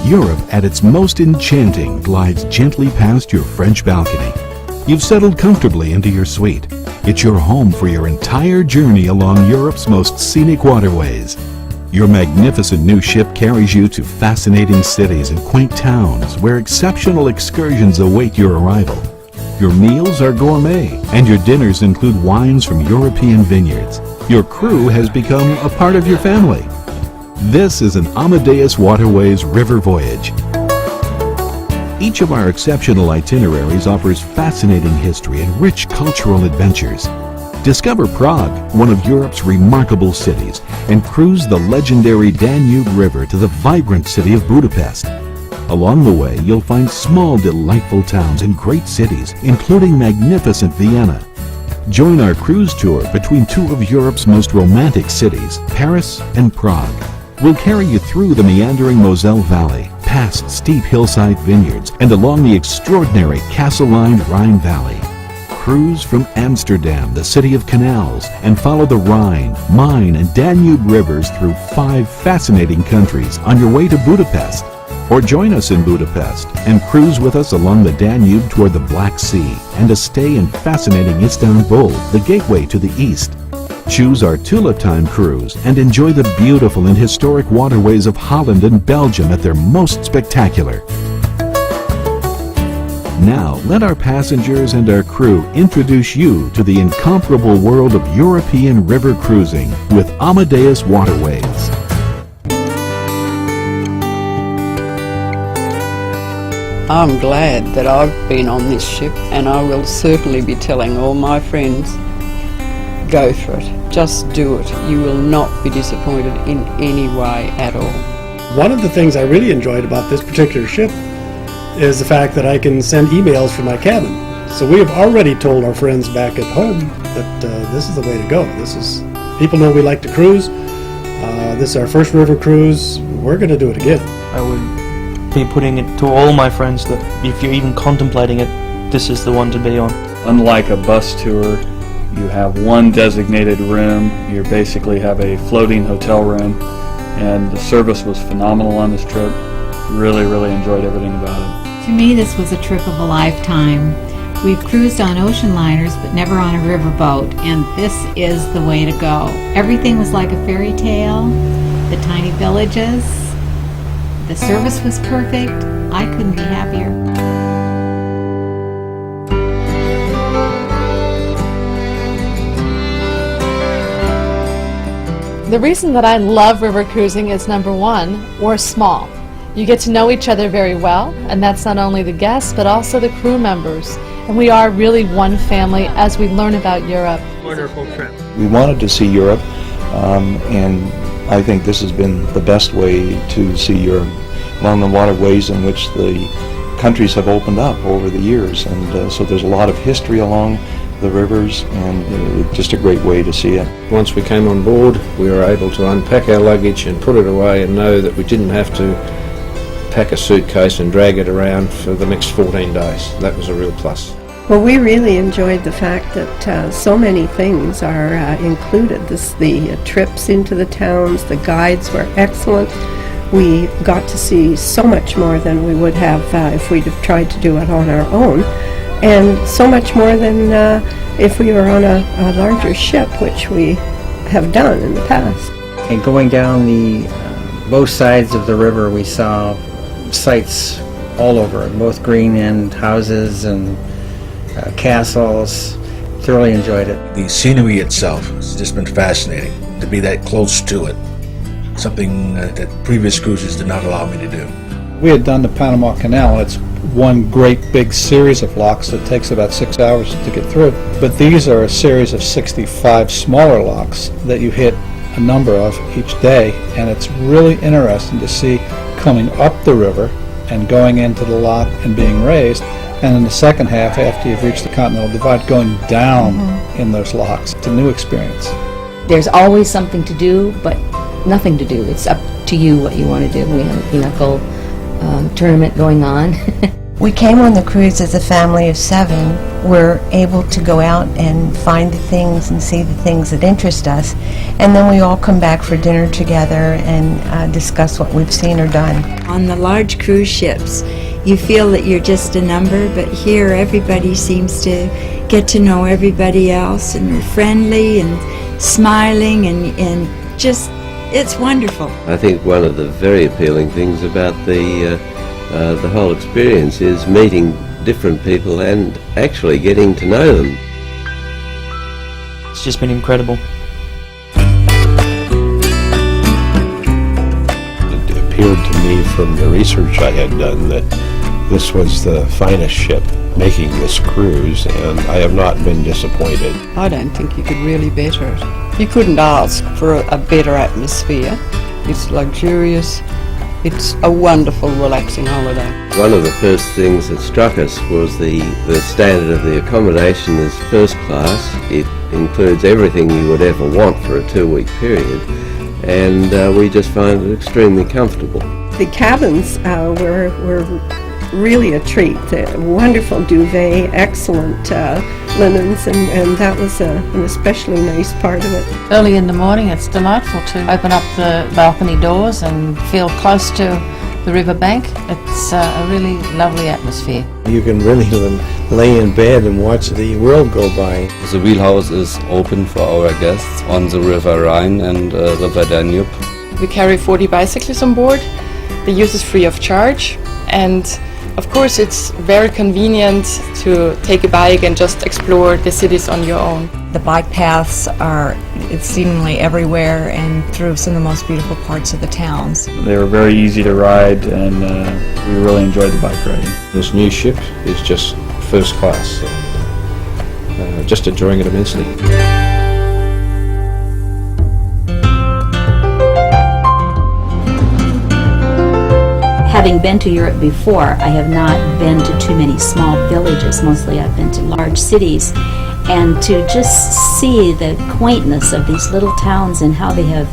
Europe at its most enchanting glides gently past your French balcony. You've settled comfortably into your suite. It's your home for your entire journey along Europe's most scenic waterways. Your magnificent new ship carries you to fascinating cities and quaint towns where exceptional excursions await your arrival. Your meals are gourmet, and your dinners include wines from European vineyards. Your crew has become a part of your family. This is an AMAWaterways river voyage. Each of our exceptional itineraries offers fascinating history and rich cultural adventures. Discover Prague, one of Europe's remarkable cities, and cruise the legendary Danube River to the vibrant city of Budapest. Along the way, you'll find small, delightful towns and great cities, including magnificent Vienna. Join our cruise tour between two of Europe's most romantic cities, Paris and Prague. We'll carry you through the meandering Moselle Valley, past steep hillside vineyards, and along the extraordinary castle-lined Rhine Valley. Cruise from Amsterdam, the city of canals, and follow the Rhine, Main, and Danube rivers through 5 fascinating countries on your way to Budapest. Or join us in Budapest and cruise with us along the Danube toward the Black Sea and a stay in fascinating Istanbul, the gateway to the east. Choose our Tulip Time cruise and enjoy the beautiful and historic waterways of Holland and Belgium at their most spectacular. Now, let our passengers and our crew introduce you to the incomparable world of European river cruising with AMAWaterways. I'm glad that I've been on this ship, and I will certainly be telling all my friends, go for it. Just do it. You will not be disappointed in any way at all. One of the things I really enjoyed about this particular ship is the fact that I can send emails from my cabin. So we have already told our friends back at home that this is the way to go. People know we like to cruise. This is our first river cruise. We're going to do it again. I would be putting it to all my friends that if you're even contemplating it, this is the one to be on. Unlike a bus tour, you have one designated room. You basically have a floating hotel room, and the service was phenomenal on this trip. Really enjoyed everything about it. To me, this was a trip of a lifetime. We've cruised on ocean liners, but never on a riverboat, and this is the way to go. Everything was like a fairy tale, the tiny villages, the service was perfect. I couldn't be happier. The reason that I love river cruising is, number one, we're small. You get to know each other very well, and that's not only the guests but also the crew members. And we are really one family as we learn about Europe. Wonderful trip. We wanted to see Europe, and I think this has been the best way to see Europe, along the waterways in which the countries have opened up over the years. And so there's a lot of history along the rivers, and just a great way to see it. Once we came on board, we were able to unpack our luggage and put it away and know that we didn't have to pack a suitcase and drag it around for the next 14 days. That was a real plus. Well, we really enjoyed the fact that so many things are included. The trips into the towns, the guides were excellent. We got to see so much more than we would have if we'd have tried to do it on our own, and so much more than if we were on a larger ship, which we have done in the past. And going down both sides of the river, we saw sights all over, both green and houses and castles. Thoroughly enjoyed it. The scenery itself has just been fascinating, to be that close to it. Something that previous cruises did not allow me to do. We had done the Panama Canal, and it's one great big series of locks that takes about 6 hours to get through. But these are a series of 65 smaller locks that you hit a number of each day, and it's really interesting to see coming up the river and going into the lock and being raised, and in the second half, after you've reached the Continental Divide, going down in those locks. It's a new experience. There's always something to do, but nothing to do. It's up to you what you want to do. We have a pinochle tournament going on. We came on the cruise as a family of 7. We're able to go out and find the things and see the things that interest us, and then we all come back for dinner together and discuss what we've seen or done. On the large cruise ships, you feel that you're just a number, but here everybody seems to get to know everybody else, and we're friendly and smiling and just, it's wonderful. I think one of the very appealing things about the whole experience is meeting different people and actually getting to know them. It's just been incredible. It appeared to me from the research I had done that this was the finest ship making this cruise, and I have not been disappointed. I don't think you could really better it. You couldn't ask for a better atmosphere. It's luxurious. It's a wonderful, relaxing holiday. One of the first things that struck us was the standard of the accommodation is first class. It includes everything you would ever want for a 2-week period, and we just find it extremely comfortable. The cabins were really a treat. A wonderful duvet, excellent linens, and that was an especially nice part of it. Early in the morning, it's delightful to open up the balcony doors and feel close to the riverbank. It's a really lovely atmosphere. You can really lay in bed and watch the world go by. The wheelhouse is open for our guests on the River Rhine and River Danube. We carry 40 bicycles on board. The use is free of charge, and of course it's very convenient to take a bike and just explore the cities on your own. The bike paths are seemingly everywhere and through some of the most beautiful parts of the towns. They were very easy to ride, and we really enjoyed the bike riding. This new ship is just first class. Just enjoying it immensely. Having been to Europe before, I have not been to too many small villages. Mostly I've been to large cities. And to just see the quaintness of these little towns and how they have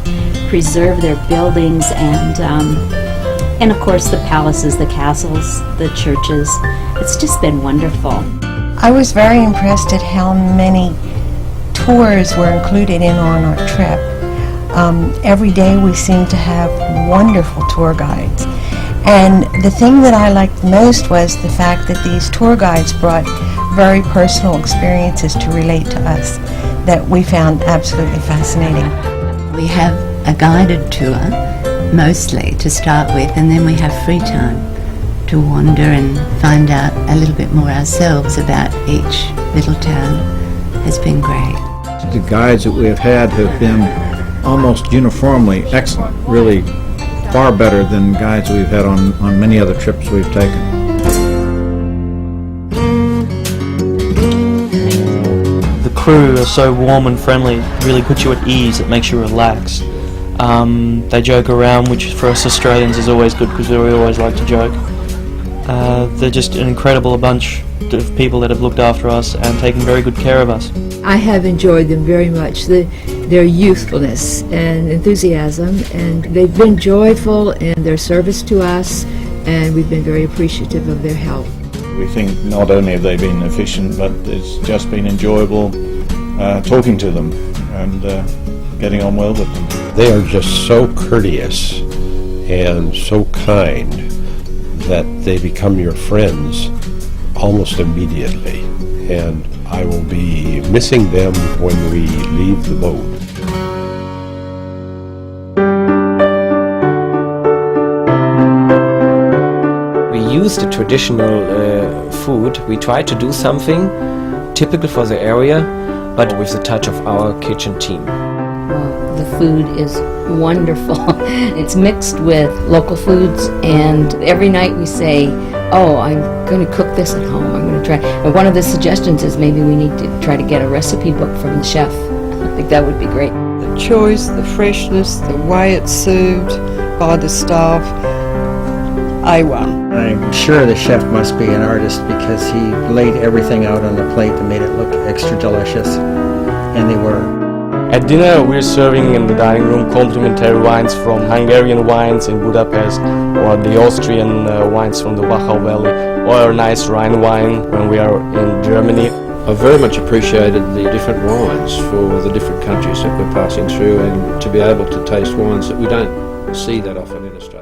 preserved their buildings and of course the palaces, the castles, the churches. It's just been wonderful. I was very impressed at how many tours were included in on our trip. Every day we seemed to have wonderful tour guides. And the thing that I liked most was the fact that these tour guides brought very personal experiences to relate to us that we found absolutely fascinating. We have a guided tour, mostly, to start with, and then we have free time to wander and find out a little bit more ourselves about each little town. Has been great. The guides that we have had have been almost uniformly excellent, really far better than guides we've had on many other trips we've taken. The crew are so warm and friendly, really puts you at ease, it makes you relax. They joke around, which for us Australians is always good because we always like to joke. They're just an incredible bunch of people that have looked after us and taken very good care of us. I have enjoyed them very much, their youthfulness and enthusiasm, and they've been joyful in their service to us, and we've been very appreciative of their help. We think not only have they been efficient, but it's just been enjoyable talking to them and getting on well with them. They are just so courteous and so kind that they become your friends almost immediately, and I will be missing them when we leave the boat. We use the traditional food. We try to do something typical for the area, but with the touch of our kitchen team. The food is wonderful. It's mixed with local foods, and every night we say, oh, I'm going to cook this at home. I'm going to try. And one of the suggestions is maybe we need to try to get a recipe book from the chef. I think that would be great. The choice, the freshness, the way it's served by the staff, A1. I'm sure the chef must be an artist because he laid everything out on the plate and made it look extra delicious, and they were. At dinner, we're serving in the dining room complimentary wines from Hungarian wines in Budapest, or the Austrian wines from the Wachau Valley, or a nice Rhine wine when we are in Germany. I've very much appreciated the different wines for the different countries that we're passing through, and to be able to taste wines that we don't see that often in Australia.